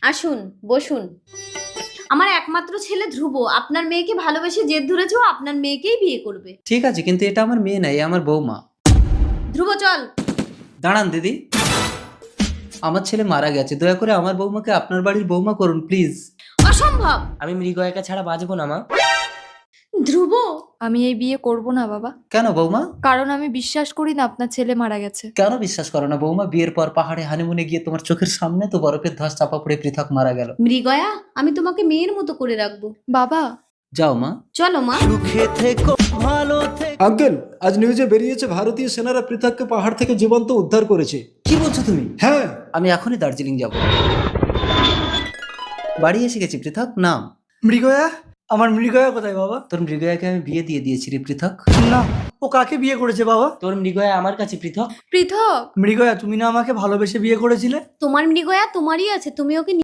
আসুন, বসুন। আমার একমাত্র ছেলে ধ্রুব আপনার মেয়েকে ভালোবেসে জেদ ধরেছে, ও আপনার মেয়েকেই বিয়ে করবে। ঠিক আছে, কিন্তু এটা আমার মেয়ে নাই, আমার বৌমা। ধ্রুব চল। দাঁড়ান দিদি, আমার ছেলে মারা গেছে, দয়া করে আমার বৌমাকে আপনার বাড়ির বৌমা করুন প্লিজ। অসম্ভব। আমি মৃগয়াকে ছাড়া বাঁচবো না মা। ধ্রুব, আমি এই বিয়ে করব না বাবা, কেন বৌমা? কারণ আমি বিশ্বাস করি না আপনার ছেলে মারা গেছে। কেন বিশ্বাস করো না বৌমা? বিয়ের পর পাহাড়ে হানিমুনে গিয়ে তোমার চোখের সামনে তো বরফের ধস চাপা পড়ে পৃথক মারা গেল। মৃগয়া, আমি তোমাকে মেয়ের মতো করে রাখবো। বাবা, যাও মা। চলো মা। আঙ্কেল, আজ নিউজে বেরিয়েছে ভারতীয় সেনারা পৃথককে পাহাড় থেকে জীবন্ত উদ্ধার করেছে। কি বলছো তুমি? হ্যাঁ, আমি এখনই দার্জিলিং যাব। বাড়ি এসে গেছি পৃথক, নাম। মৃগয়া? আমার মৃগয়া কোথায় বাবা? তোর মৃগয়াকে আমি বিয়ে দিয়ে দিয়েছি রে পৃথক। না, ও কাকে বিয়ে করেছে বাবা? তোর মৃগয়া আমার কাছে পৃথক। পৃথক। মৃগয়া, তুমি না আমাকে ভালোবেসে বিয়ে করেছিলে? তোমার মৃগয়া তোমারই আছে, তুমি ওকে